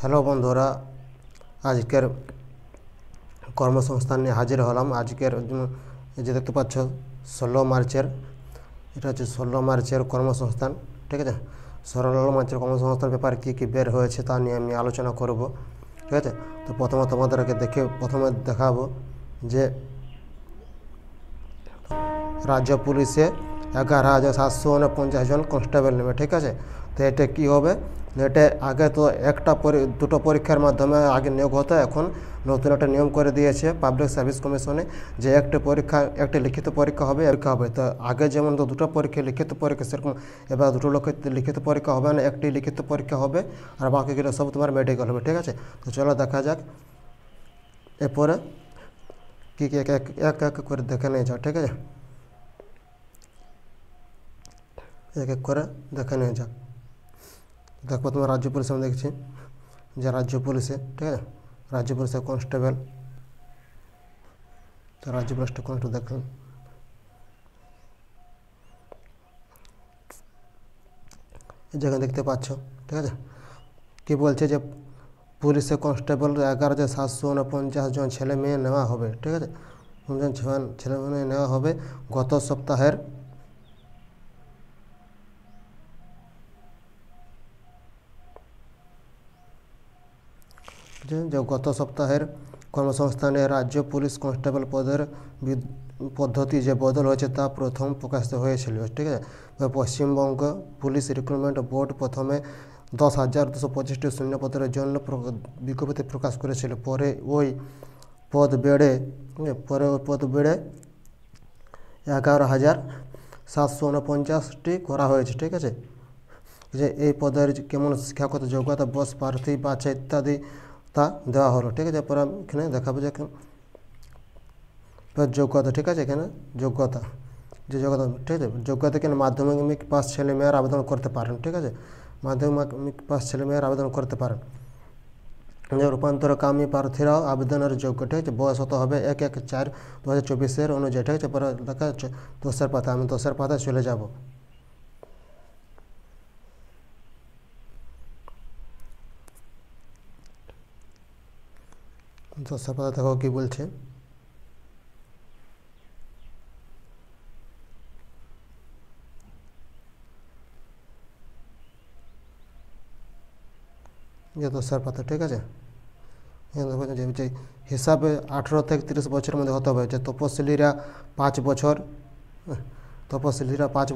Hello বন্ধুরা, আজকের কর্মসংস্থান নিয়ে হাজির হলাম। আজকের যে দেখতে পাচ্ছ 16 মার্চের, এটা হচ্ছে 16 মার্চের কর্মসংস্থান। ঠিক আছে, 16 মার্চের কর্মসংস্থান ব্যাপারে কী কী বের হয়েছে তা নিয়ে আমি আলোচনা করব। ঠিক আছে, তো প্রথমে তোমাদেরকে প্রথমে দেখাবো যে রাজ্য পুলিশে 11,749 জন কনস্টেবল নেবে। ঠিক আছে, তো এটা কী হবে, এটা আগে তো দুটো পরীক্ষার মাধ্যমে আগে নিয়োগ হতো, এখন নতুন একটা নিয়ম করে দিয়েছে পাবলিক সার্ভিস কমিশনে যে একটি লিখিত পরীক্ষা হবে। তো আগে যেমন তো দুটো পরীক্ষা লিখিত পরীক্ষা, সেরকম এবার দুটো লিখিত পরীক্ষা হবে না, একটি লিখিত পরীক্ষা হবে আর বাকিগুলো সব তোমার মেডিকেল হবে। ঠিক আছে, তো চলো দেখা যাক এরপরে কী কী এক এক করে দেখে নিয়ে যাও। ঠিক আছে, এক এক করে দেখে নিয়ে যাক। দেখো তোমার রাজ্য পুলিশ আমি দেখছি যে রাজ্য পুলিশে, ঠিক আছে, রাজ্য পুলিশের কনস্টেবল, তো রাজ্য পুলিশটা কনস্টেবল দেখলাম। এই জায়গায় দেখতে পাচ্ছ, ঠিক আছে, কি বলছে যে পুলিশে কনস্টেবল 11,749 জন ছেলে মেয়ে নেওয়া হবে। ঠিক আছে, ছেলে মেয়ে নেওয়া হবে গত সপ্তাহের কর্মসংস্থানে রাজ্য পুলিশ কনস্টেবল পদের পদ্ধতি যে বদল হয়েছে তা প্রথম প্রকাশিত হয়েছিল। ঠিক আছে, পশ্চিমবঙ্গ পুলিশ রিক্রুটমেন্ট বোর্ড প্রথমে 10,225টি শূন্যপদের জন্য বিজ্ঞপ্তি প্রকাশ করেছিল। পরে ওই পদ বেড়ে 11,749টি করা হয়েছে। ঠিক আছে, যে এই পদের কেমন শিক্ষাগত যোগ্যতা, বয়স, প্রার্থী বাছাই ইত্যাদি তা দেওয়া হলো। ঠিক আছে, পরে এখানে দেখাবো যে যোগ্যতা। ঠিক আছে, এখানে যোগ্যতা, যে যোগ্যতা, ঠিক আছে, যোগ্যতা এখানে মাধ্যমিক পাস ছেলেমেয়েরা আবেদন করতে পারেন। ঠিক আছে, মাধ্যমিক পাস ছেলেমেয়েরা আবেদন করতে পারেন। রূপান্তরকামী প্রার্থীরাও আবেদনের যোগ্য। ঠিক আছে, বয়স হতে হবে 1/4/2024 অনুযায়ী। ঠিক আছে, পরে দেখা যাচ্ছে 10-এর পাতা, আমি 10-এর পাতায় চলে যাব। দশের পাতা দেখো কি বলছে, যে 10-এর পাতা। ঠিক আছে, যে হিসাবে 18 থেকে 30 বছরের মধ্যে হতে হবে। যে তপশিলীরা 5 বছর, তপশিলীরা 5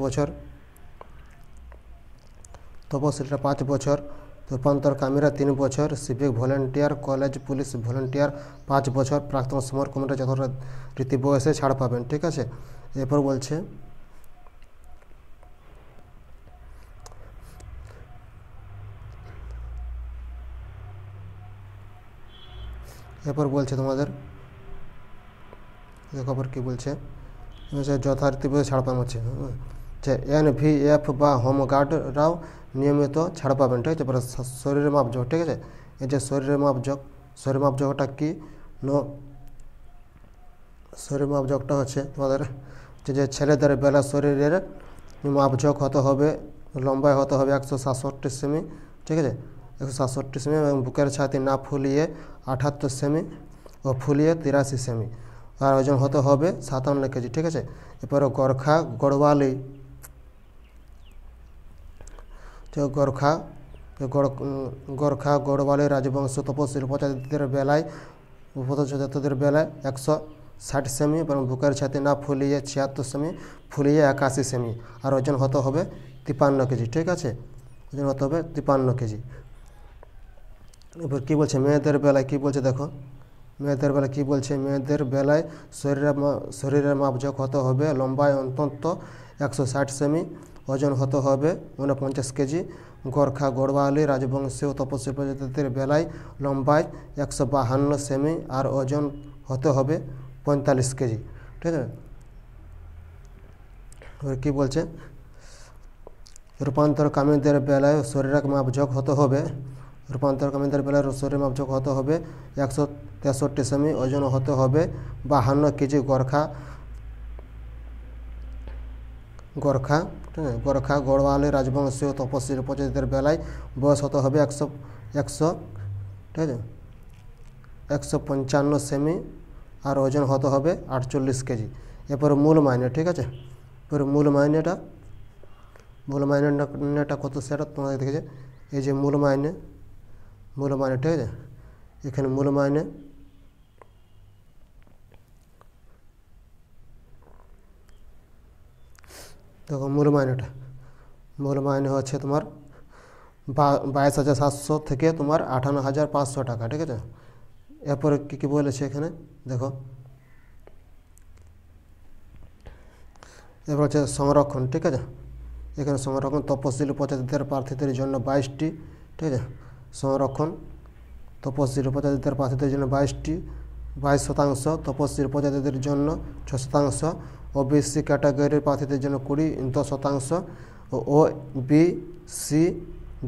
বছর, রূপান্তরকামীরা 3 বছর, civic volunteer, college police volunteer 5 বছর, প্রাক্তন সমর কমিটি যথারীতি বয়সে ছাড় পাবেন। ঠিক আছে, এরপর বলছে তোমাদের খবর কী বলছে, যথারীতি বয়সে ছাড় পাবেন হচ্ছে যে NVF বা হোমগার্ডরাও নিয়মিত ছাড় পাবেন। ঠিক আছে, শরীরের মাপযোগ। ঠিক আছে, এই যে শরীরের মাপযোগটা কি, শরীর মাপযোগটা হচ্ছে তোমাদের যে ছেলেদের বেলা শরীরের মাপযোগ হতে হবে, লম্বায় হতে হবে 167 সেমি। ঠিক আছে, 167 সেমি, এবং বুকের ছাতি না ফুলিয়ে 78 সেমি ও ফুলিয়ে 83 সেমি, আর ওজন হতে হবে 57 কেজি। ঠিক আছে, এরপরে গোর্খা গড়ওয়ালি রাজবংশ তপশিল উপজাতিদের বেলায় 160 সেমি, এবং বুকের ছাতি না ফুলিয়ে 76 সেমি, ফুলিয়ে 81 সেমি, আর ওজন হতে হবে 53 কেজি। ঠিক আছে, ওজন হতে হবে 53 কেজি। এবার কী বলছে মেয়েদের বেলায়, কী বলছে দেখো, মেয়েদের বেলায় শরীরের মাপযোগ হতে হবে, লম্বায় অন্তত 160 সেমি, ওজন হতে হবে 49 কেজি। গোর্খা গড়ওয়ালি রাজবংশীয় তপশিল প্রজাতিদের বেলায় লম্বায় 152 সেমি, আর ওজন হতে হবে 45 কেজি। ঠিক আছে, এবার কী বলছে রূপান্তরকামীদের বেলায় শরীরের মাপযোগ হতে হবে, শরীর মাপযোগ হতে হবে 163 সেমি, ওজন হতে হবে 52 কেজি। গোর্খা গড়ওয়ালি রাজবংশীয় তপশিল উপজাতিদের বেলায় বয়স হতে হবে 100 ঠিক আছে, 155 সেমি, আর ওজন হতে হবে 48 কেজি। এরপরে মূল মাইনে, ঠিক আছে, এরপরে মূল মাইনেটা কত সেটা তোমাদের দেখেছে, এই যে মূল মাইনে, ঠিক আছে, এখানে মূল মাইনে দেখো, মূল মাইনে হচ্ছে তোমার 22,700 থেকে তোমার 58,500 টাকা, ঠিক আছে। এরপরে কী বলেছে এখানে দেখো, এরপর হচ্ছে সংরক্ষণ, ঠিক আছে, এখানে সংরক্ষণ তপশিলি উপজাতিদের প্রার্থীদের জন্য 22টি, ঠিক আছে, সংরক্ষণ তপশিলি উপজাতিদের প্রার্থীদের জন্য 22%, তপশিলি উপজাতিদের জন্য 6%, ওবিসি ক্যাটাগরির প্রার্থীদের জন্য 10%, ও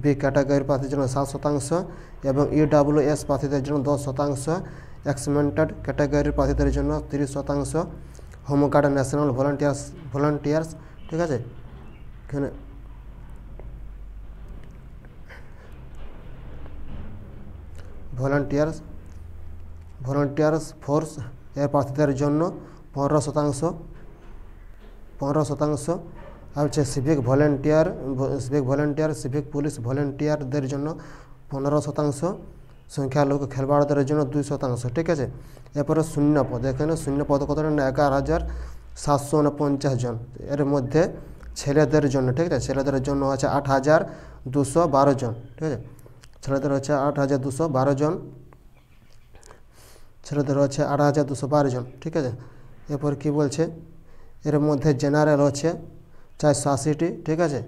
বি ক্যাটাগরির প্রার্থীদের জন্য 7%, এবং EWS প্রার্থীদের জন্য 10%, এক্সমেন্টেড ক্যাটাগরির প্রার্থীদের জন্য 30%, হোমগার্ড ন্যাশনাল ভলান্টিয়ার্স, ঠিক আছে, এখানে ভলান্টিয়ার্স ফোর্স এর প্রার্থীদের জন্য 15%, আর হচ্ছে সিভিক পুলিশ ভলেন্টিয়ারদের জন্য 15%, সংখ্যালঘু খেলোয়াড়দের জন্য 2%, ঠিক আছে। এরপরে শূন্যপদ, এখানে শূন্যপদ কতটা না 11,749 জন, এর মধ্যে ছেলেদের জন্য, ঠিক আছে, ছেলেদের জন্য হচ্ছে 8,212 জন, ঠিক আছে, ছেলেদের হচ্ছে 8,212 জন, ছেলেদের হচ্ছে 8,212 জন, ঠিক আছে। এরপর কি বলছে, এর মধ্যে জেনারেল হচ্ছে 480টি, ঠিক আছে,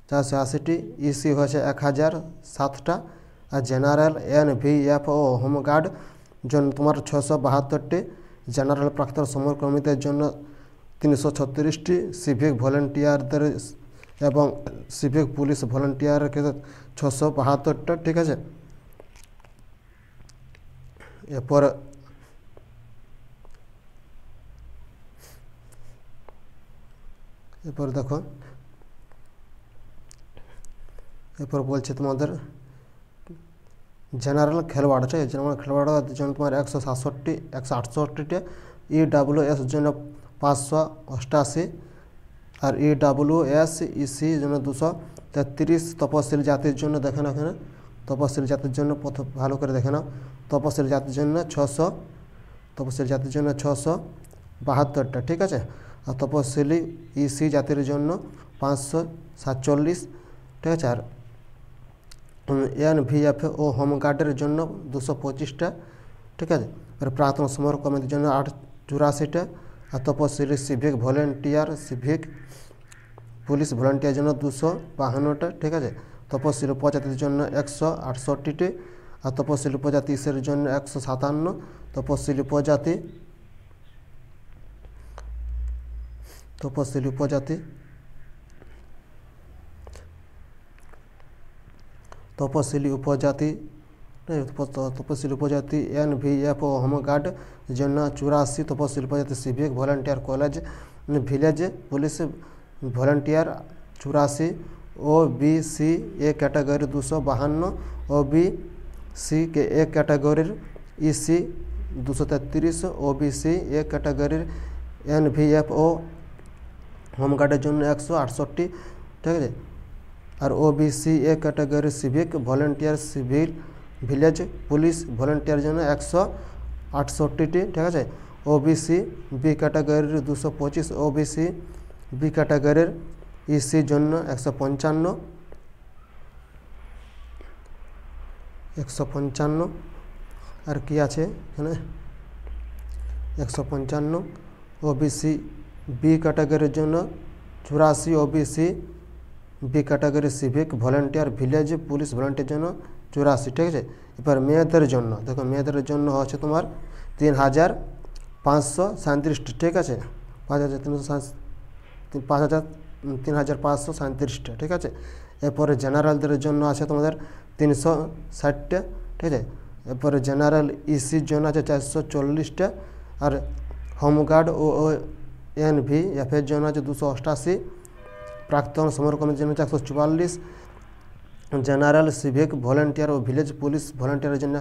480টি, ইসি হচ্ছে 1,007টা, আর জেনারেল NVF ও হোমগার্ড জন্য তোমার 672টি, জেনারেল প্রাক্তন সমরকর্মীদের জন্য 336টি, সিভিক ভলেন্টিয়ারদের এবং সিভিক পুলিশ ভলেন্টিয়ারের ক্ষেত্রে 672টা, ঠিক আছে। এরপর দেখো, এরপর বলছে তোমাদের জেনারেল খেলোয়াড়, ঠিক আছে, জেনারেল খেলোয়াড়দের জন্য তোমার 168টি, EWS জন্য 588, আর EWS EC জন্য 233, তপশিলি জাতির জন্য দেখে না, এখানে তপশিলি জাতির জন্য ভালো করে দেখে নাও, তপশিলি জাতির জন্য 672টা, ঠিক আছে, আর তপশিলি EC জাতির জন্য 547, ঠিক আছে, আর NVF ও হোমগার্ডের জন্য 225টা, ঠিক আছে, আর প্রাক্তন সমরকর্মীদের জন্য 84টা, আর তপশিলি সিভিক পুলিশ ভলেন্টিয়ার জন্য 252টা, ঠিক আছে, তপশিলি উপজাতির জন্য 168টি, আর তপশিলি উপজাতি ইসের জন্য 157, তপশিলি উপজাতি NVF ও হোমগার্ড জন্য 84, তপশিলি উপজাতি civic volunteer village police volunteer 84, OBC A category 252, OBC এ ক্যাটাগরির EC 233, OBC এ ক্যাটাগরির NVF ও হোমগার্ডের জন্য 168, ঠিক আছে, আর OBC এ ক্যাটাগরির civic volunteer civil village police volunteer জন্য 168টি, ঠিক আছে, OBC বি ক্যাটাগরির 225, OBC বি ক্যাটাগরির EC জন্য 155, আর কি আছে এখানে 155, OBC বি ক্যাটাগরির জন্য 84, OBC B category civic volunteer village police volunteer জন্য 84, ঠিক আছে। এবার মেয়েদের জন্য দেখো, মেয়েদের জন্য হচ্ছে তোমার 3,537, ঠিক আছে, 3,537, ঠিক আছে। এরপরে জেনারেলদের জন্য আছে তোমাদের 360টা, ঠিক আছে। এরপরে জেনারেল ECর জন্য আছে 440টা, আর হোমগার্ড ও NVF এর জন্য আছে 288, প্রাক্তন সমরকর্মীর জন্য 144, জেনারেল সিভিক ভলেন্টিয়ার ও ভিলেজ পুলিশ ভলেন্টিয়ারের জন্য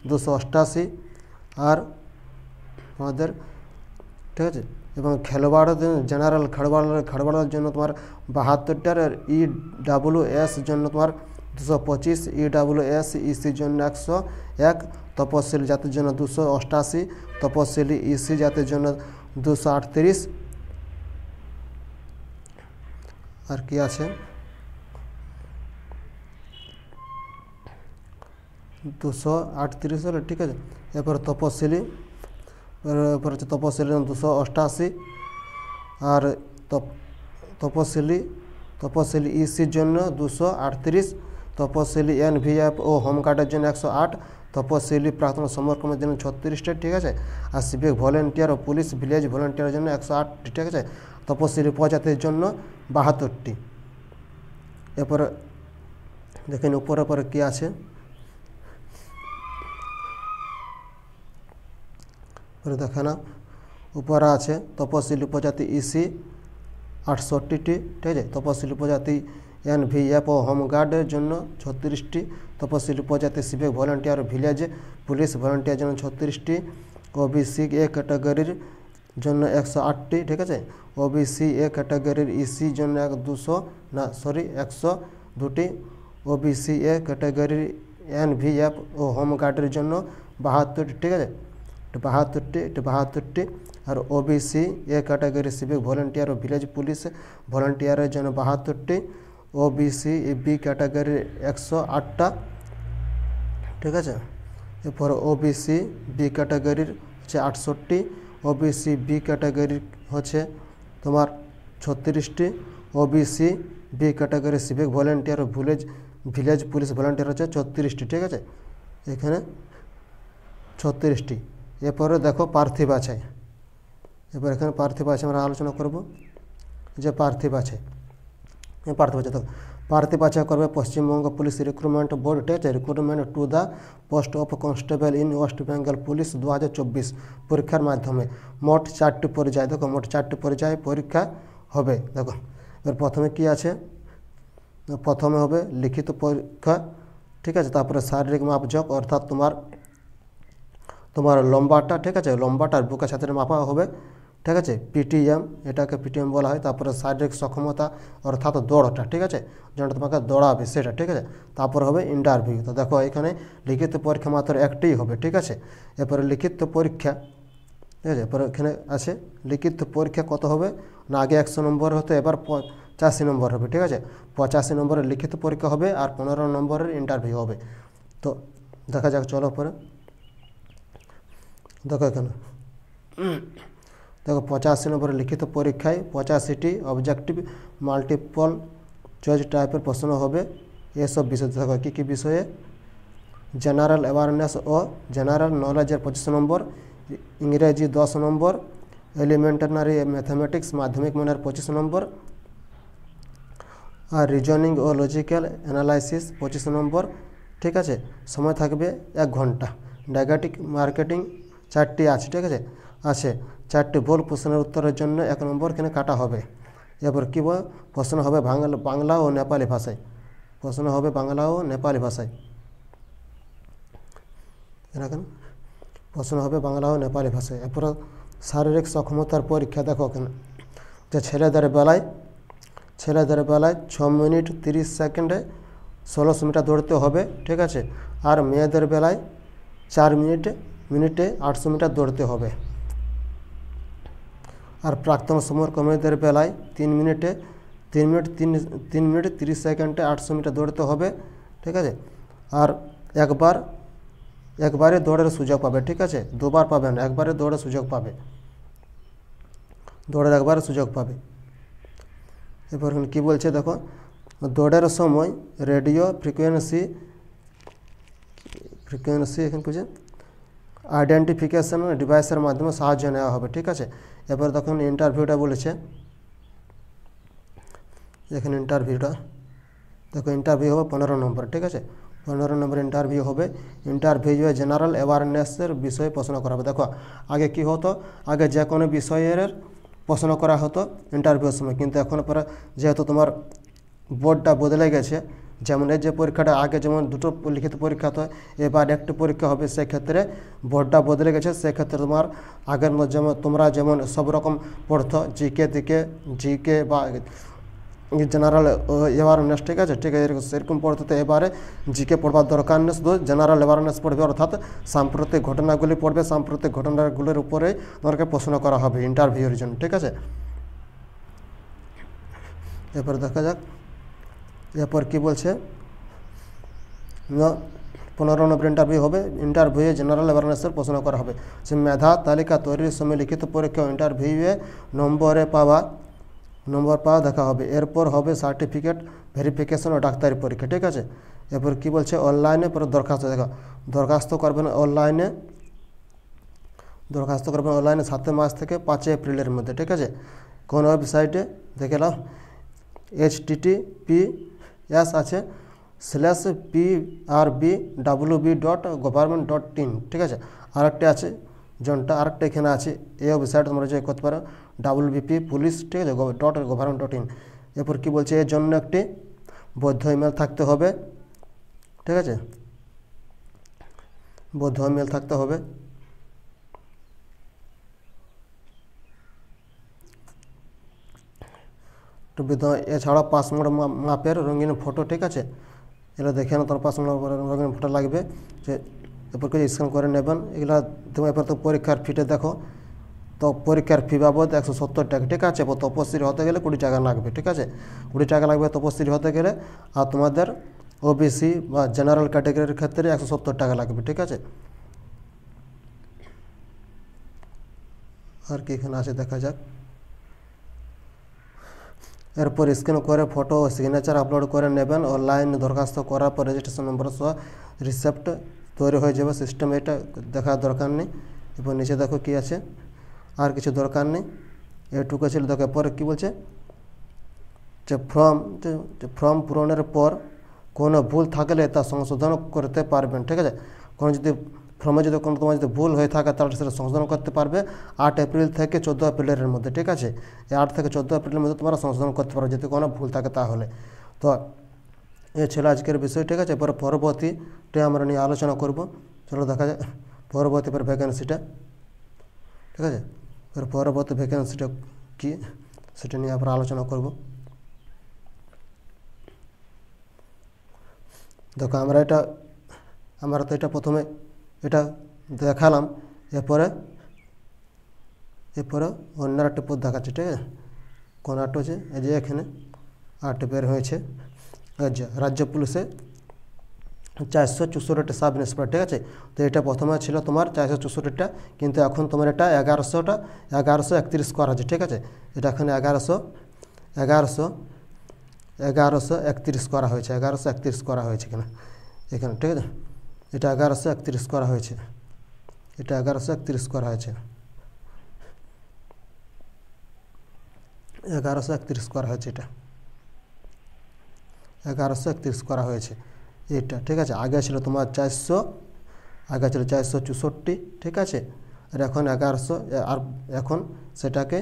288 আর আমাদের ঠিক আছে। এবং খেলোয়াড়দের জেনারেল খেলোয়াড়দের জন্য তোমার 72টার, আর EWS জন্য তোমার 225, EWS EC জন্য 101, তপশিলি জাতির জন্য 288, তপশিলি EC জাতির জন্য 238। আর কি আছে 238 হলো, ঠিক আছে। এরপর তপশিলি, এরপর হচ্ছে তপশিলি 288, আর তপশিলি ECর জন্য 238, তপশিলি NVF ও হোমগার্ডের জন্য 108, তপশিলি প্রাক্তন সমরকর্মীর জন্য 36টা, ঠিক আছে। আর সিভিক ভলেন্টিয়ার ও পুলিশ ভিলেজ ভলেন্টিয়ারের জন্য 108টি, ঠিক আছে। তপশিলি উপজাতির জন্য 72টি। এরপরে দেখেন উপরে পরে কী আছে, দেখে না উপরে আছে তপশিলি উপজাতি EC 68টি, ঠিক আছে। তপশিলি উপজাতি NVF ও হোমগার্ডের জন্য 36টি, তপশিলি উপজাতি civic volunteer village police volunteer জন্য 36টি, OBC A ক্যাটাগরির জন্য 108টি, ঠিক আছে। OBC A ক্যাটাগরির EC জন্য 102টি, OBC A ক্যাটাগরির NVF ও হোমগার্ডের জন্য 72টি, ঠিক আছে। 72টি। আর OBC A category civic volunteer ও ভিলেজ পুলিশ ভলেন্টিয়ারের জন্য 72টি, OBC B ক্যাটাগরির 108টা, ঠিক আছে। এরপর OBC B ক্যাটাগরির হচ্ছে 68টি, OBC B ক্যাটাগরির হচ্ছে তোমার 36টি, OBC B category civic volunteer ও ভিলেজ পুলিশ ভলেন্টিয়ার হচ্ছে 34টি, ঠিক আছে। এখানে 36টি। এরপরে দেখো প্রার্থী বাছাই। এবার এখানে প্রার্থী বাছাই আমরা আলোচনা করব, যে প্রার্থী বাছাই দেখো প্রার্থী বাছাই করবে পশ্চিমবঙ্গ পুলিশ রিক্রুটমেন্ট বোর্ড, ঠিক আছে। Recruitment to the post of constable in West Bengal police 2024 পরীক্ষার মাধ্যমে মোট 4টি পর্যায়, দেখো মোট 4টি পর্যায়ে পরীক্ষা হবে। দেখো এবার প্রথমে কি আছে, প্রথমে হবে লিখিত পরীক্ষা, ঠিক আছে। তারপরে শারীরিক মাপজোক, অর্থাৎ তোমার লম্বাটা, ঠিক আছে, লম্বাটার বুকের সাথে মাপা হবে, ঠিক আছে। PTM, এটাকে PTM বলা হয়। তারপরে শারীরিক সক্ষমতা অর্থাৎ দৌড়টা, ঠিক আছে, যেটা তোমাকে দৌড়াবে সেটা, ঠিক আছে। তারপর হবে ইন্টারভিউ। তো দেখো এখানে লিখিত পরীক্ষা মাত্র একটাই হবে, ঠিক আছে। এরপরে লিখিত পরীক্ষা, ঠিক আছে। এরপরে এখানে আছে লিখিত পরীক্ষা কত হবে না, আগে 100 নম্বর হতো, এবার 85 নম্বর হবে, ঠিক আছে। 85 নম্বরের লিখিত পরীক্ষা হবে আর 15 নম্বরের ইন্টারভিউ হবে। তো দেখা যাক, চলো পরে দেখো এখানে দেখো 85 নম্বরের লিখিত পরীক্ষায় 85টি অবজেক্টিভ মাল্টিপল চয়েস টাইপের প্রশ্ন হবে। এসব বিষয় দেখো কী কী বিষয়ে, জেনারেল অ্যাওয়ারনেস ও জেনারেল নলেজের 25 নম্বর, ইংরেজি 10 নম্বর, এলিমেন্টারি ম্যাথামেটিক্স মাধ্যমিক মানের 25 নম্বর, আর রিজনিং ও লজিক্যাল অ্যানালাইসিস 25 নম্বর, ঠিক আছে। সময় থাকবে 1 ঘন্টা। নেগেটিভ মার্কেটিং 4টি আছে, ঠিক আছে, 4টি ভুল প্রশ্নের উত্তরের জন্য 1 নম্বর এখানে কাটা হবে। এরপর কী প্রশ্ন হবে বাংলা ও নেপালি ভাষায়, প্রশ্ন হবে বাংলা ও নেপালি ভাষায়, এখানে প্রশ্ন হবে বাংলা ও নেপালি ভাষায়। এরপর শারীরিক সক্ষমতার পরীক্ষা, দেখো এখানে যে ছেলেদের বেলায় 6 মিনিট 30 সেকেন্ডে 1600 মিটার দৌড়তে হবে, ঠিক আছে। আর মেয়েদের বেলায় 4 মিনিটে 800 মিটার দৌড়তে হবে। আর প্রাক্তন সমরকর্মীদের বেলায় 3 মিনিট 30 সেকেন্ডে 800 মিটার দৌড়তে হবে, ঠিক আছে। আর একবারে দৌড়ের সুযোগ পাবে, ঠিক আছে, দুবার পাবে না, একবারে দৌড়ের সুযোগ পাবে, দৌড়ের একবারে সুযোগ পাবে। এবার কী বলছে দেখো, দৌড়ের সময় রেডিও ফ্রিকোয়েন্সি এখানে বুঝে আইডেন্টিফিকেশন ডিভাইসের মাধ্যমে সাহায্য নেওয়া হবে, ঠিক আছে। এবার দেখুন ইন্টারভিউটা বলেছে, এখানে ইন্টারভিউটা দেখো, ইন্টারভিউ হবে 15 নম্বর, ঠিক আছে। 15 নম্বর ইন্টারভিউ হবে। ইন্টারভিউয়ে জেনারেল অ্যাওয়ারনেসের বিষয়ে প্রশ্ন করা হবে। দেখো আগে কি হতো, আগে যে কোনো বিষয়ের প্রশ্ন করা হতো ইন্টারভিউর সময়, কিন্তু এখন পরে যেহেতু তোমার বোর্ডটা বদলে গেছে, যেমন এই যে পরীক্ষাটা আগে যেমন দুটো লিখিত পরীক্ষা হয়, এবার একটি পরীক্ষা হবে, সেক্ষেত্রে বোর্ডটা বদলে গেছে। সেক্ষেত্রে তোমার আগের মধ্যে যেমন তোমরা যেমন সব রকম পড়তো, জিকে বা জেনারেল অ্যাওয়ারনেস, ঠিক আছে সেরকম পড়তে, তো এবারে জিকে পড়বার দরকার নেই, শুধু জেনারেল অ্যাওয়ারনেস পড়বে, অর্থাৎ সাম্প্রতিক ঘটনাগুলি পড়বে। সাম্প্রতিক ঘটনাগুলির উপরে তোমাকে প্রশ্ন করা হবে ইন্টারভিউর জন্য, ঠিক আছে। এরপর দেখা যাক, এরপর কি বলছে, 15 নম্বর ইন্টারভিউ হবে। ইন্টারভিউয়ে জেনারেল অ্যাওয়ারনেসের প্রশ্ন করা হবে যে মেধা তালিকা তৈরির সময় লিখিত পরীক্ষা ইন্টারভিউয়ে নম্বর পাওয়া দেখা হবে। এরপর হবে সার্টিফিকেট ভেরিফিকেশন ও ডাক্তারি পরীক্ষা, ঠিক আছে। এরপর কি বলছে, অনলাইনে পরে দরখাস্ত, দেখো দরখাস্ত করবেন অনলাইনে 7 মার্চ থেকে 5 এপ্রিলের মধ্যে, ঠিক আছে। কোন ওয়েবসাইটে দেখে নাও, https আছে /prbwb.government.in, ঠিক আছে। আরেকটা আছে আরেকটা এখানে আছে, এই ওয়েবসাইট তোমরা যে করতে পারো WBP পুলিশ, ঠিক আছে .government.in। এরপর কি বলছে, এর জন্য একটি বৈধ ইমেল থাকতে হবে, ঠিক আছে, বৈধ ইমেল থাকতে হবে। এছাড়া পাসপোর্ট মাপের রঙিন ফটো, ঠিক আছে, এগুলো দেখে না, তোমার পাসপোর্ট রঙিন ফটো লাগবে, যে এরপর কিছু স্ক্যান করে নেবেন এগুলা। তোমার এরপর তো পরীক্ষার ফিতে দেখো, তো পরীক্ষার ফি বাবদ 170 টাকা, ঠিক আছে। তপস্বী হতে গেলে 20 টাকা লাগবে, ঠিক আছে, 20 টাকা লাগবে তপস্বী হতে গেলে। আর তোমাদের ওবিসি বা জেনারেল ক্যাটাগরির ক্ষেত্রে 170 টাকা লাগবে, ঠিক আছে। আর কি এখানে আছে দেখা যাক। এরপর স্ক্যান করে ফটো ও সিগনেচার আপলোড করে নেবেন। অনলাইন দরখাস্ত করার পর রেজিস্ট্রেশন নম্বর সহ রিসিপ্ট তৈরি হয়ে যাবে সিস্টেম, এটা দেখার দরকার নেই। এরপর নিচে দেখো কি আছে, আর কিছু দরকার নেই, এটুকু ছিল। দেখো পরে কী বলছে, যে ফর্ম পূরণের পর কোনো ভুল থাকলে তা সংশোধন করতে পারবেন, ঠিক আছে। কোনো যদি ফর্মে যদি তোমার যদি ভুল হয়ে থাকে তাহলে সেটা সংশোধন করতে পারবে 8 এপ্রিল থেকে 14 এপ্রিলের মধ্যে, ঠিক আছে। এই 8 থেকে 14 এপ্রিলের মধ্যে তোমরা সংশোধন করতে পারো যদি কোনো ভুল থাকে তাহলে। তো এ ছিল আজকের বিষয়, ঠিক আছে। এরপর পরবর্তীটা আমরা নিয়ে আলোচনা করব। চলো দেখা যায় পরবর্তী ভ্যাকেন্সিটা, ঠিক আছে। এর পরবর্তী ভ্যাকেন্সিটা কী সেটা নিয়ে আমরা আলোচনা করব। দেখো আমরা তো এটা প্রথমে এটা দেখালাম, এরপরে অন্য একটা পদ দেখাচ্ছে, ঠিক আছে। কোন আটটা হচ্ছে এই যে এখানে 8 বের হয়েছে, রাজ্য পুলিশে 464টা সাব ইন্সপেক্টর, ঠিক আছে। তো এটা প্রথমে ছিল তোমার 464টা, কিন্তু এখন তোমার এটা 1131 করা আছে, ঠিক আছে। এটা এখানে 1131 করা হয়েছে, 1131 করা হয়েছে এখানে, ঠিক আছে। এটা 1131 করা হয়েছে, এটা 1131 করা হয়েছে, 1131 করা হয়েছে, এটা 1131 করা হয়েছে এটা, ঠিক আছে। আগে ছিল তোমার 464, ঠিক আছে। আর এখন 1100, আর এখন সেটাকে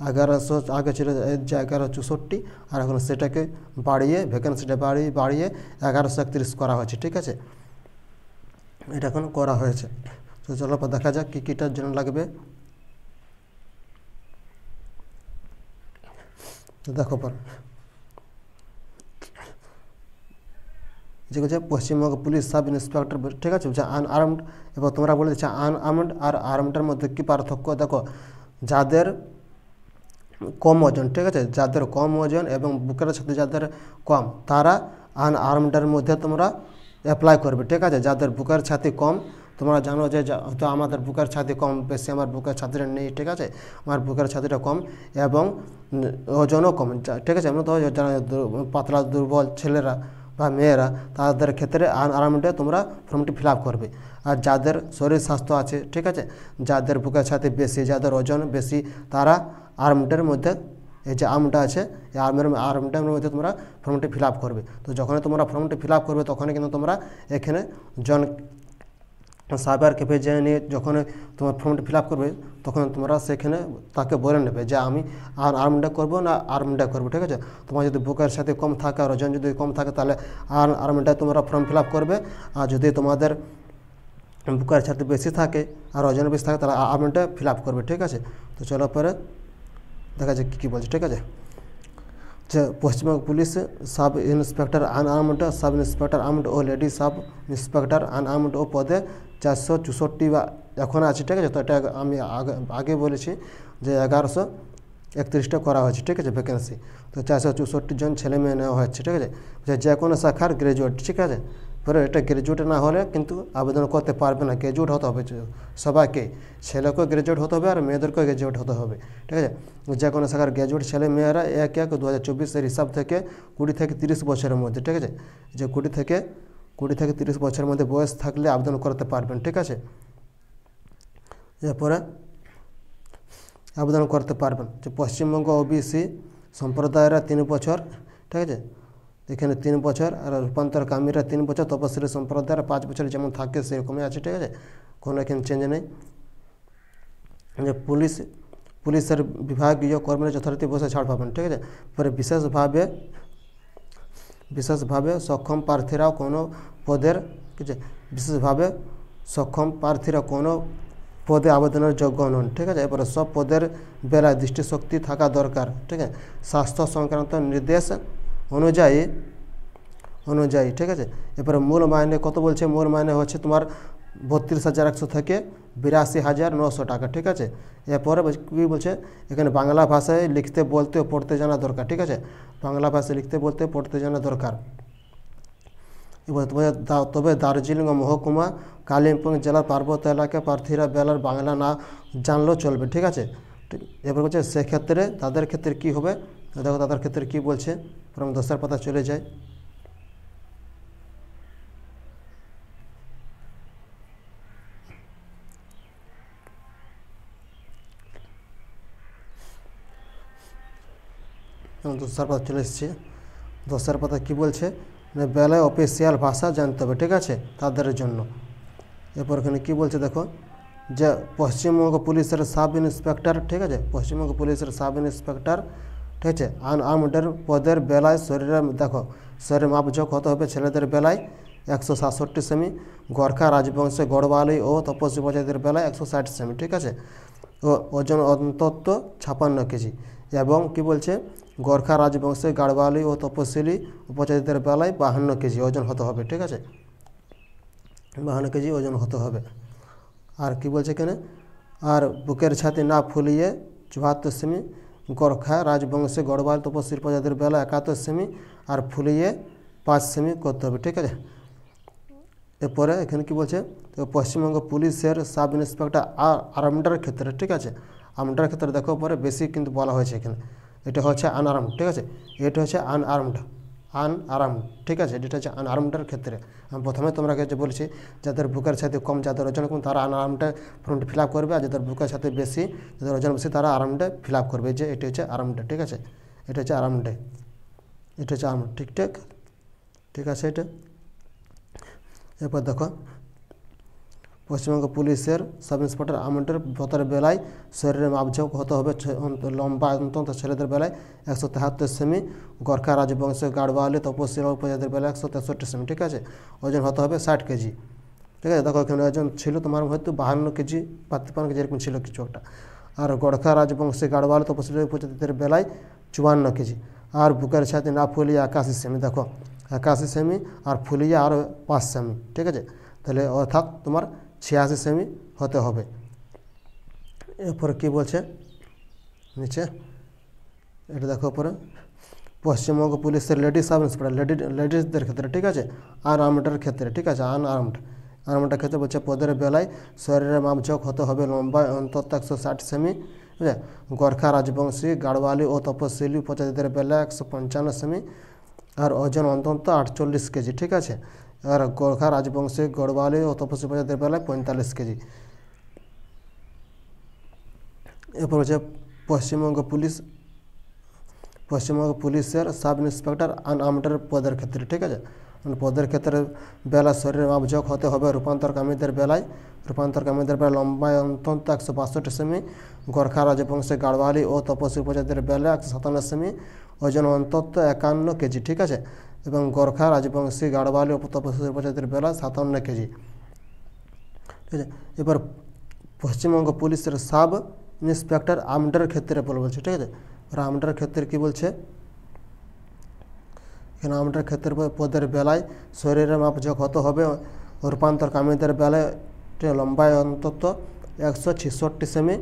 1100 আগে ছিল 1164, আর এখন সেটাকে বাড়িয়ে ভ্যাকেন্সিটা বাড়িয়ে 1131 করা হয়েছে, ঠিক আছে। এটা এখন করা হয়েছে। তো চলো দেখা যাক কী কীটার জন্য লাগবে। তো দেখো যে হচ্ছে পশ্চিমবঙ্গ পুলিশ সাব ইন্সপেক্টর, ঠিক আছে, যে আনআর্মড। এবার তোমরা বলে দিচ্ছ আনআর্মড আর আর্মডের মধ্যে কী পার্থক্য। দেখো যাদের কম ওজন, ঠিক আছে, যাদের কম ওজন এবং বুকের সাথে যাদের কম, তারা আনআর্মডের মধ্যে তোমরা অ্যাপ্লাই করবে, ঠিক আছে। যাদের বুকের ছাতি কম, তোমরা জানো যে হয়তো আমাদের বুকের ছাতি কম বেশি, আমার বুকের ছাতিটা নেই, ঠিক আছে, আমার বুকের ছাতিটা কম এবং ওজনও কম, ঠিক আছে। এমন তো যারা পাতলা দুর্বল ছেলেরা বা মেয়েরা, তাদের ক্ষেত্রে আনআর্মডে তোমরা ফর্মটি ফিল আপ করবে। আর যাদের শরীর স্বাস্থ্য আছে, ঠিক আছে, যাদের বুকের ছাতি বেশি, যাদের ওজন বেশি, তারা আর্মডের মধ্যে এই যে আর্মটা আছে, এই আর্মটার মধ্যে তোমরা ফর্মটি ফিল আপ করবে। তো যখন তোমরা ফর্মটি ফিল আপ করবে তখন কিন্তু তোমরা এখানে সাইবার ক্যাফে যেয়ে নিয়ে যখন তোমার ফর্মটা ফিল আপ করবে তখন তোমরা সেখানে তাকে বলে নেবে যে আমি আর্মটা করবো না আর্মটা করবো, ঠিক আছে। তোমার যদি বুকের সাথে কম থাকে আর ওজন যদি কম থাকে তাহলে আর্মটা তোমরা ফর্ম ফিল আপ করবে, আর যদি তোমাদের বুকের সাথে বেশি থাকে আর ওজন বেশি থাকে তাহলে আর্মটা ফিল আপ করবে, ঠিক আছে। তো চলো পরে দেখা যাক কী বলছে, ঠিক আছে। যে Paschimbanga police sub inspector unarmed, sub inspector armed ও লেডি সাব ইন্সপেক্টর আনআর্মড ও পদে 464 বা এখন আছে, ঠিক আছে। তো এটা আমি আগে বলেছি যে 1131টা করা হয়েছে, ঠিক আছে ভ্যাকেন্সি। তো 464 জন ছেলে মেয়ে নেওয়া হচ্ছে, ঠিক আছে। যে কোনো শাখার গ্র্যাজুয়েট, ঠিক আছে। পরে এটা গ্র্যাজুয়েট না হলে কিন্তু আবেদন করতে পারবে না, গ্র্যাজুয়েট হতে হবে সবাইকে, ছেলেকেও গ্র্যাজুয়েট হতে হবে আর মেয়েদেরকেও গ্র্যাজুয়েট হতে হবে, ঠিক আছে। যে কোনো শাখার গ্র্যাজুয়েট ছেলে মেয়েরা 1/1/2024 হিসাব থেকে 20 থেকে 30 বছরের মধ্যে, ঠিক আছে। যে 20 থেকে 30 বছরের মধ্যে বয়স থাকলে আবেদন করতে পারবেন, ঠিক আছে। এরপরে আবেদন করতে পারবেন। যে পশ্চিমবঙ্গ ওবিসি সম্প্রদায়েরা 3 বছর, ঠিক আছে। এখানে 3 বছর, আর রূপান্তরকামীরা 3 বছর, তপশিলি সম্প্রদায়ের 5 বছর যেমন থাকে সেরকমই আছে, ঠিক আছে। কোনো এখানে চেঞ্জ নেই। যে পুলিশের বিভাগীয় কর্মীরা যথারীতি বসে ছাড় পাবেন, ঠিক আছে। পরে বিশেষভাবে সক্ষম প্রার্থীরাও কোনো পদের, ঠিক আছে, বিশেষভাবে সক্ষম প্রার্থীরা কোনো পদে আবেদনের যোগ্য নন, ঠিক আছে। এরপরে সব পদের বেলায় দৃষ্টিশক্তি থাকা দরকার, ঠিক আছে, স্বাস্থ্য সংক্রান্ত নির্দেশ অনুযায়ী, ঠিক আছে। এরপরে মূল মাইনে কত বলছে, মূল মাইনে হচ্ছে তোমার 32,100 থেকে 82,900 টাকা, ঠিক আছে। এরপরে কী বলছে এখানে বাংলা ভাষায় লিখতে বলতে ও পড়তে জানা দরকার, ঠিক আছে। বাংলা ভাষায় লিখতে বলতে পড়তে জানা দরকার। এবার তবে দার্জিলিং ও মহকুমা কালিম্পং জেলার পার্বত্য এলাকায় প্রার্থীরা বেলার বাংলা না জানলেও চলবে, ঠিক আছে। এবার বলছে সেক্ষেত্রে তাদের ক্ষেত্রে কী হবে, দেখো তাদের ক্ষেত্রে কী বলছে, প্রথম 10 পাতা চলে যায়। এবং 10 পাতা চলে এসছে। 10 পাতা কী বলছে, বেলায় অফিসিয়াল ভাষা জানতে হবে, ঠিক আছে, তাদের জন্য। এরপর এখানে কী বলছে দেখো, যে পশ্চিমবঙ্গ পুলিশের সাব ইন্সপেক্টর, ঠিক আছে, পশ্চিমবঙ্গ পুলিশের সাব ইন্সপেক্টর, ঠিক আছে, আনআর্মডের পদের বেলায় দেখো শরীরের মাপঝোঁক হতে হবে ছেলেদের বেলায় 167 সেমি, গোর্খা রাজবংশে গড়বালি ও তপস্বী প্রজাতির বেলায় 160 সেমি, ঠিক আছে। ও ওজন অন্তত 56 কেজি। এবং কি বলছে গোর্খা রাজবংশে গাড়বালি ও তপশিলি উপজাতিদের বেলায় 52 কেজি ওজন হতে হবে, ঠিক আছে, 52 কেজি ওজন হতে হবে। আর কি বলছে এখানে, আর বুকের ছাতি না ফুলিয়ে 74 সেমি, গোর্খা রাজবংশে গড়বাল তপশিলি প্রজাতির বেলা 71 সেমি, আর ফুলিয়ে 5 সেমি করতে হবে, ঠিক আছে। এরপরে এখানে কি বলছে, তো পশ্চিমবঙ্গ পুলিশের সাব ইন্সপেক্টর আর্মডের ক্ষেত্রে, ঠিক আছে, আর্মডের ক্ষেত্রে দেখো পরে বেশি কিন্তু বলা হয়েছে এখানে, এটা হচ্ছে আনআর্মড, ঠিক আছে, এটা হচ্ছে আনআর্মড, ঠিক আছে, এটা হচ্ছে আনআর্মডের ক্ষেত্রে। আমি প্রথমে তোমরা যে বলছি যাদের বুকের সাথে কম, যাদের ওজন কম তারা আনআর্মডে ফর্মটি ফিল আপ করবে, আর যাদের বুকের সাথে বেশি, যাদের ওজন বেশি তারা আর্মডে ফিল আপ করবে। যে এটা হচ্ছে আর্মডে, ঠিক আছে, এটা হচ্ছে আর্মডে, এটা হচ্ছে আর্মড, ঠিক আছে এটা। এরপর দেখো পশ্চিমবঙ্গ পুলিশের সাব ইন্সপেক্টর আর্মডের পদের বেলায় শরীরের মাপঝোঁক হতে হবে লম্বা অন্তত ছেলেদের বেলায় 173 সেমি, গোর্খা রাজবংশের গাড়বালি তপশিলি উপজাতিদের বেলায় 163 সেমি, ঠিক আছে, ওজন হতে হবে 60 কেজি, ঠিক আছে। দেখো এখানে ওজন ছিল তোমার হয়তো 52 কেজি বা 53 কেজি এরকম ছিল কিছু একটা। আর গোর্খা রাজবংশী গাড়বালি তপশিলি উপজাতিদের বেলায় 54 কেজি। আর বুকের ছাতি না ফুলিয়ে 81 সেমি, দেখো 81 সেমি, আর ফুলিয়ে আরও 5 সেমি, ঠিক আছে, তাহলে অর্থাৎ তোমার 86 সেমি হতে হবে। এরপরে কী বলছে নিচে, এটা দেখো পরে পশ্চিমবঙ্গ পুলিশের লেডি সাব ইন্সপেক্টর লেডিসদের ক্ষেত্রে, ঠিক আছে, আনআর্মডের ক্ষেত্রে, ঠিক আছে, আনআর্মডের ক্ষেত্রে বলছে পদের বেলায় শরীরের মাপঝোঁক হতে হবে লম্বা অন্তত 160 সেমি, বুঝলে, গোর্খা রাজবংশী গাড়ওয়ালি ও তপশিলি উপজাতিদের বেলায় 155 সেমি, আর ওজন অন্তত 48 কেজি, ঠিক আছে। আর গোর্খা রাজবংশী গড়বালি ও তপস্বী উপজাতিদের বেলায় 45 কেজি। এরপর হচ্ছে পশ্চিমবঙ্গ পুলিশের সাব ইন্সপেক্টর আনআর্মডের পদের ক্ষেত্রে, ঠিক আছে, পদের ক্ষেত্রে বেলা শরীরের মাপঝোঁক হতে হবে রূপান্তরকামীদের বেলায় লম্বায় অন্তত 162 সেমি, গোর্খা রাজবংশে গাড়ওয়ালি ও তপসী উপজাতিদের বেলায় 157 সেমি, ওজন অন্তত 51 কেজি। ঠিক আছে, এবং গোর্খা রাজবংশী গাড়ওয়ালি ও তপসী উপজাতির বেলায় 57 কেজি। ঠিক আছে, এবার পশ্চিমবঙ্গ পুলিশের সাব ইন্সপেক্টর আমডার ক্ষেত্রে বলছে। ঠিক আছে, আমডার ক্ষেত্রে কি বলছে, এখানে আমডার ক্ষেত্রে পদের বেলায় শরীরের মাপঝোঁক হতে হবে রূপান্তরকামীদের বেলায় লম্বায় অন্তত 166 সেমি,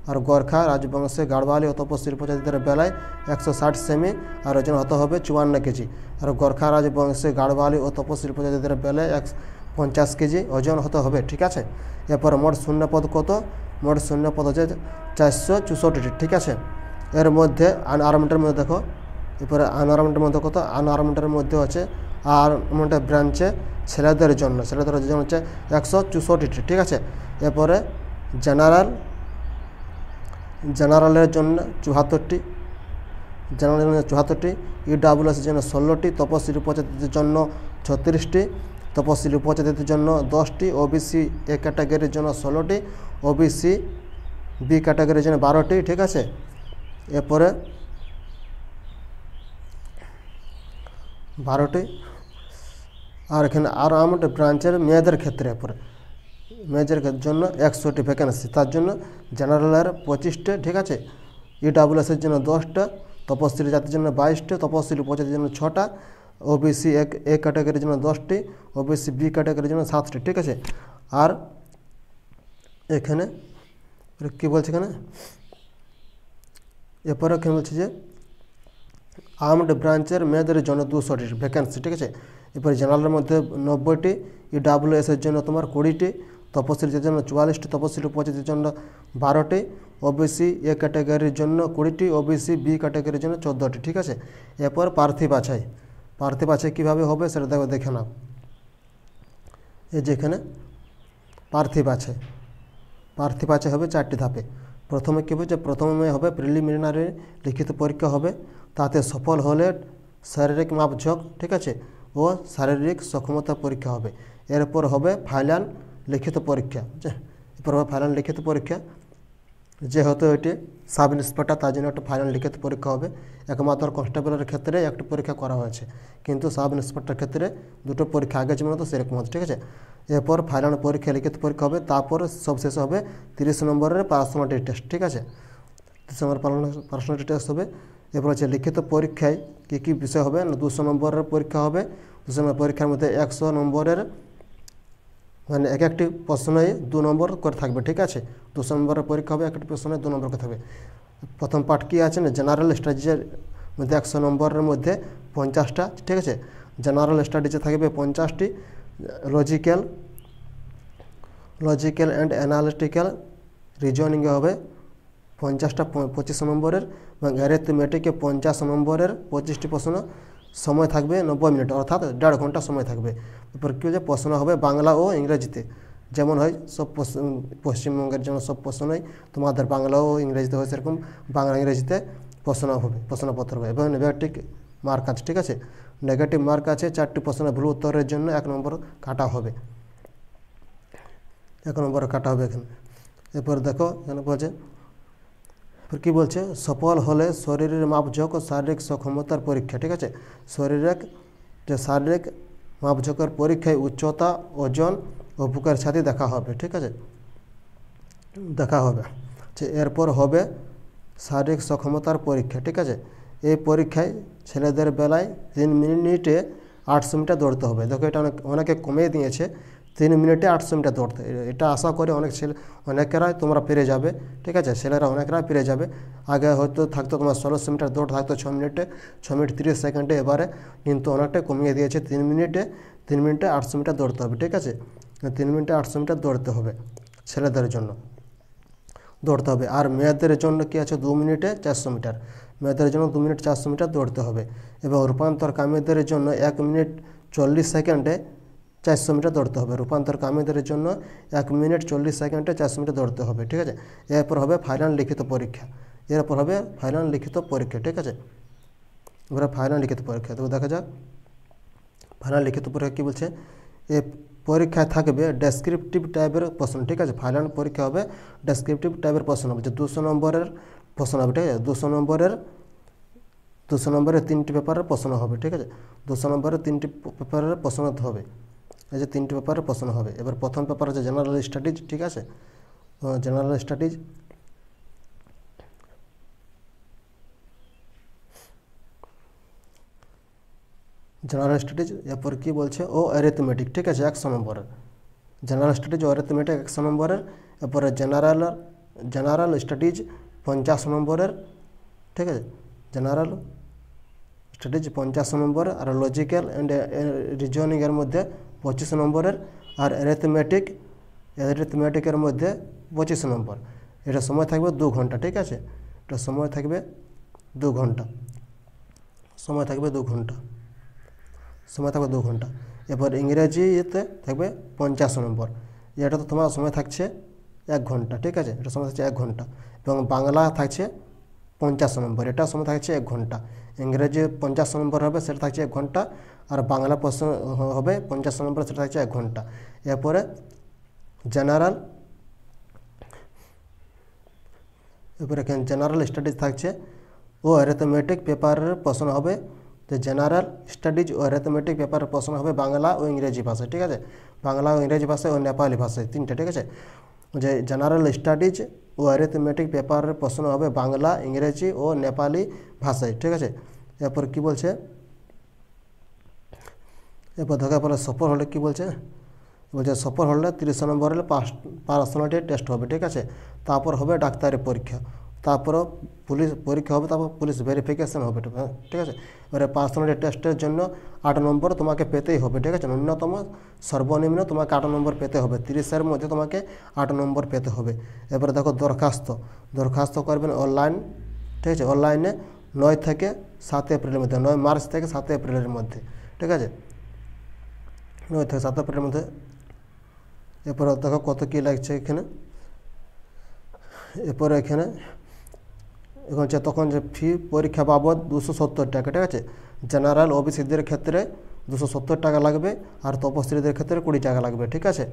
আর গোর্খা রাজবংশে গাড়ওয়ালি ও তপসী উপজাতিদের বেলায় 160 সেমি, আর ওজন হতে হবে 54 কেজি। আর গোর্খা রাজবংশে গাড়ওয়ালি ও তপসী উপজাতিদের বেলায় 50 কেজি ওজন হতে হবে। ঠিক আছে, এরপর মোট শূন্যপদ কত, মোট শূন্যপদ হচ্ছে 464। ঠিক আছে, এর মধ্যে আনআর্মডের মধ্যে দেখো, এরপরে আনআর্মডের মধ্যে কত, আনআর্মডের মধ্যে হচ্ছে আর্মড ব্রাঞ্চে ছেলেদের জন্য হচ্ছে 164। ঠিক আছে, এরপরে জেনারেলের জন্য 74টি, ইডাব্লিউএসের জন্য 16টি, তপশিলি উপজাতিদের জন্য 36টি, তপশিলি উপজাতিদের জন্য 10টি, ওবিসি এ ক্যাটাগরির জন্য 16টি, ওবিসি বি ক্যাটাগরির জন্য 12টি। ঠিক আছে, এরপরে 12টি, আর এখানে আর্মড ব্রাঞ্চের মেয়েদের ক্ষেত্রে মেয়েদের জন্য 100টি ভ্যাকেন্সি, তার জন্য জেনারেলের 25টা। ঠিক আছে, ইডাব্লিউএসের জন্য 10টা, তপশিলি জাতির জন্য 22টা, তপশিলি উপজাতির জন্য 6টা, ওবিসি এ ক্যাটাগরির জন্য 10টি, ওবিসি বি ক্যাটাগরির জন্য 7টি। ঠিক আছে, আর এখানে কি বলছে, এখানে এরপরে এখানে বলছে যে আর্মড ব্রাঞ্চের মেয়েদের জন্য 200টি ভ্যাকেন্সি। ঠিক আছে, এরপরে জেনারেলের মধ্যে 90টি, ইডাব্লিউএসের জন্য তোমার 20টি, তপশিলির জন্য 44টি, তপশিলি উপজাতির জন্য 12টি, ওবিসি এ ক্যাটাগরির জন্য 20টি, ওবিসি বি ক্যাটাগরির জন্য 14টি। ঠিক আছে, এরপর প্রার্থী বাছাই কীভাবে হবে সেটা দেখে নাও। এই যে এখানে প্রার্থী বাছাই হবে 4টি ধাপে। প্রথমে কী হবে, যে প্রথমে হবে প্রিলিমিনারি লিখিত পরীক্ষা হবে, তাতে সফল হলে শারীরিক মাপঝোঁক, ঠিক আছে, ও শারীরিক সক্ষমতা পরীক্ষা হবে। এরপর হবে ফাইনাল লিখিত পরীক্ষা। এরপর হবে ফাইনাল লিখিত পরীক্ষা, যেহেতু এটি সাব ইন্সপেক্টর তার জন্য একটা ফাইনাল লিখিত পরীক্ষা হবে। একমাত্র কনস্টেবলের ক্ষেত্রে একটা পরীক্ষা করা হয়েছে, কিন্তু সাব ইন্সপেক্টর ক্ষেত্রে 2টো পরীক্ষা আগে যেমন হতো সেরকম হচ্ছে। ঠিক আছে, এরপর ফাইনাল পরীক্ষা লিখিত পরীক্ষা হবে, তারপর সবশেষে হবে 30 নম্বরের পার্সোনালিটি টেস্ট। ঠিক আছে, 30 নম্বর পার্সোনালিটি টেস্ট হবে। এরপর হচ্ছে লিখিত পরীক্ষায় কী কী বিষয় হবে না, 200 নম্বরের পরীক্ষা হবে। 200 নম্বর পরীক্ষার মধ্যে 100 নম্বরের মানে একটি প্রশ্নই 2 নম্বর করে থাকবে। ঠিক আছে, 200 নম্বরের পরীক্ষা হবে, একটি প্রশ্নে 2 নম্বর করে থাকবে। প্রথম পার্ট কী আছে না, জেনারেল স্টাডিজের মধ্যে 100 নম্বরের মধ্যে 50টা। ঠিক আছে, জেনারেল স্টাডিজে থাকবে 50টি, লজিক্যাল অ্যান্ড অ্যানালিটিক্যাল রিজনিংয়ে হবে 50টা 25 নম্বরের, এবং অ্যারিথমেটিকে 50 নম্বরের 25টি প্রশ্ন। সময় থাকবে 90 মিনিট, অর্থাৎ 1.5 ঘন্টা সময় থাকবে। এরপর কী হচ্ছে, প্রশ্ন হবে বাংলা ও ইংরেজিতে, যেমন হয় সব পশ্চিমবঙ্গের জন্য সব প্রশ্নই তোমাদের বাংলা ও ইংরেজিতে হয়, সেরকম বাংলা ইংরেজিতে প্রশ্নপত্র হবে। এবং নেগেটিভ মার্ক আছে। ঠিক আছে, নেগেটিভ মার্ক আছে 4টি প্রশ্নের ভুল উত্তরের জন্য 1 নম্বর কাটা হবে, 1 নম্বর কাটা হবে এখানে। এরপর দেখো এখানে বলছে, কী বলছে, সফল হলে শরীরের মাপঝোঁক ও শারীরিক সক্ষমতার পরীক্ষা। ঠিক আছে, শারীরিক মাপঝোঁকের পরীক্ষায় উচ্চতা, ওজন ও বুকের ছাতি দেখা হবে। ঠিক আছে, এরপর হবে শারীরিক সক্ষমতার পরীক্ষা। ঠিক আছে, এই পরীক্ষায় ছেলেদের বেলায় 3 মিনিটে 800 মিটার দৌড়তে হবে। দেখো এটা অনেকে কমিয়ে দিয়েছে, 3 মিনিটে 800 মিটার দৌড়তে। এটা আশা করে অনেকেরাই তোমরা পেরে যাবে। ঠিক আছে, ছেলেরা অনেকরাই পেরে যাবে। আগে হয়তো থাকতো তোমার 1600 মিটার দৌড় থাকতো 6 মিনিটে, 6 মিনিট 30 সেকেন্ডে, এবারে কিন্তু অনেকটাই কমিয়ে দিয়েছে, 3 মিনিটে 800 মিটার দৌড়তে হবে। ঠিক আছে, 3 মিনিটে 800 মিটার দৌড়তে হবে, ছেলেদের জন্য দৌড়তে হবে। আর মেয়েদের জন্য কি আছে, 2 মিনিটে 400 মিটার, মেয়েদের জন্য 2 মিনিট 400 মিটার দৌড়তে হবে। এবং রূপান্তরকামীদের জন্য 1 মিনিট 40 সেকেন্ডে 400 মিটার দৌড়তে হবে। রূপান্তরকামীদের জন্য 1 মিনিট 40 সেকেন্ডে 400 মিটার দৌড়তে হবে। ঠিক আছে, এরপর হবে ফাইনাল লিখিত পরীক্ষা। ঠিক আছে, এবারে ফাইনাল লিখিত পরীক্ষা। তো দেখা যাক ফাইনাল লিখিত পরীক্ষা কী বলছে, এ পরীক্ষায় থাকবে ডেসক্রিপটিভ টাইপের প্রশ্ন, ঠিক আছে। ফাইনাল পরীক্ষা হবে ডেসক্রিপটিভ টাইপের প্রশ্ন হবে, যে 200 নম্বরের প্রশ্ন হবে, ঠিক আছে। 200 নম্বরের 3টি পেপারের প্রশ্ন হবে, ঠিক আছে। 200 নম্বরের 3টি পেপারের প্রশ্ন হবে, এই যে 3টি পেপারের প্রশ্ন হবে। এবার প্রথম পেপার হচ্ছে জেনারেল স্টাডিজ, ঠিক আছে। জেনারেল স্টাডিজ, এরপর কি বলছে, ও অ্যারিথমেটিক, ঠিক আছে, 100 নম্বরের। জেনারেল স্টাডিজ ও অ্যারিথমেটিক 100 নম্বরের। এরপরে জেনারেল স্টাডিজ 50 নম্বরের, ঠিক আছে। জেনারেল স্টাডিজ 50 নম্বরের, আর লজিক্যাল অ্যান্ড রিজনিংয়ের মধ্যে 25 নম্বরের, আর অ্যারিথমেটিকের মধ্যে 25 নম্বর। এটা সময় থাকবে 2 ঘন্টা, ঠিক আছে। এটা সময় থাকবে 2 ঘন্টা, সময় থাকবে 2 ঘন্টা। এরপর ইংরেজিতে থাকবে 50 নম্বর, এটা তো তোমার সময় থাকছে 1 ঘন্টা, ঠিক আছে। এটা সময় থাকছে 1 ঘন্টা। এবং বাংলা থাকছে 50 নম্বর, এটা সময় থাকছে 1 ঘন্টা। ইংরেজি 50 নম্বর হবে, সেটা থাকছে 1 ঘন্টা। আর বাংলা প্রশ্ন হবে 50 নম্বর, সেটা থাকছে 1 ঘন্টা। এরপরে এখানে জেনারেল স্টাডিজ থাকছে ও অ্যারিথমেটিক পেপারের প্রশ্ন হবে, যে জেনারেল স্টাডিজ ও অ্যারিথমেটিক পেপারের প্রশ্ন হবে বাংলা ও ইংরেজি ভাষায়, ঠিক আছে। বাংলা ও ইংরেজি ভাষায় ও নেপালি ভাষায়, 3টে, ঠিক আছে। যে জেনারেল স্টাডিজ ও অ্যারিথমেটিক পেপারের প্রশ্ন হবে বাংলা, ইংরেজি ও নেপালি ভাষায়, ঠিক আছে। এরপর কি বলছে, এরপর দেখা পরে সফল হলে কি বলছে, সফল হলে 30 নম্বরের পার্সোনালিটি টেস্ট হবে, ঠিক আছে। তারপর হবে ডাক্তারি পরীক্ষা, তারপরও পুলিশ পরীক্ষা হবে, তারপর পুলিশ ভেরিফিকেশন হবে, ঠিক আছে। এবারে পার্সোনালিটি টেস্টের জন্য 8 নম্বর তোমাকে পেতেই হবে, ঠিক আছে। ন্যূনতম সর্বনিম্ন তোমাকে 8 নম্বর পেতে হবে, 30-এর মধ্যে তোমাকে 8 নম্বর পেতে হবে। এবারে দেখো দরখাস্ত করবেন অনলাইন, ঠিক আছে। অনলাইনে 9 থেকে 7 এপ্রিলের মধ্যে, 9 মার্চ থেকে 7 এপ্রিলের মধ্যে, ঠিক আছে। 9 থেকে 7 এপ্রিলের মধ্যে। এরপর দেখো কত কী লাগছে এখানে। এরপরে এখানে এখন হচ্ছে তখন যে ফি পরীক্ষা বাবদ 270 টাকা, ঠিক আছে। জেনারেল ওবিসিদের ক্ষেত্রে 270 টাকা লাগবে, আর তপশিলীদের ক্ষেত্রে 20 টাকা লাগবে, ঠিক আছে।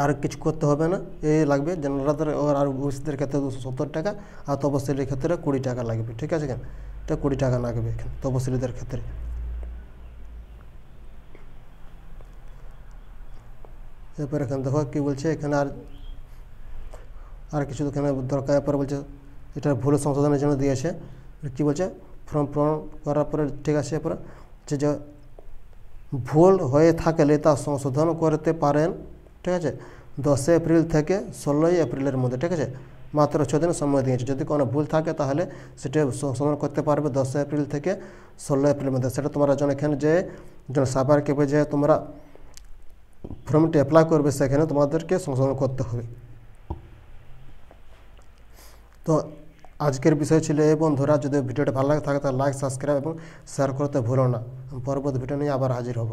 আর কিছু করতে হবে না, এই লাগবে। জেনারেলদের আর ওবিসিদের ক্ষেত্রে 270 টাকা, আর তপশিলীর ক্ষেত্রে 20 টাকা লাগবে, ঠিক আছে। এখানে এটা 20 টাকা লাগবে এখানে তপশিলীদের ক্ষেত্রে। এরপর এখানে দেখো কী বলছে, এখানে আর কিছু এখানে দরকার। এরপর বলছে এটা ভুল সংশোধনের জন্য দিয়েছে, কী বলছে, ফর্ম পূরণ করার পরে, ঠিক আছে। এরপরে যে ভুল হয়ে থাকলে তা সংশোধন করতে পারেন, ঠিক আছে, 10 এপ্রিল থেকে 16 এপ্রিলের মধ্যে, ঠিক আছে। মাত্র 6 দিন সময় দিয়েছে। যদি কোনো ভুল থাকে তাহলে সেটা সংশোধন করতে পারবে 10 এপ্রিল থেকে 16 এপ্রিলের মধ্যে। সেটা তোমরা এখানে যে সাইবার ক্যাফে যে তোমরা ফর্মটি অ্যাপ্লাই করবে, সেখানে তোমাদেরকে সংশোধন করতে হবে। তো আজকের বিষয় ছিল এই বন্ধুরা। যদি ভিডিওটা ভালো লাগে থাকে তাহলে লাইক, সাবস্ক্রাইব এবং শেয়ার করতে ভুলো না। পরবর্তী ভিডিও নিয়ে আবার হাজির হব।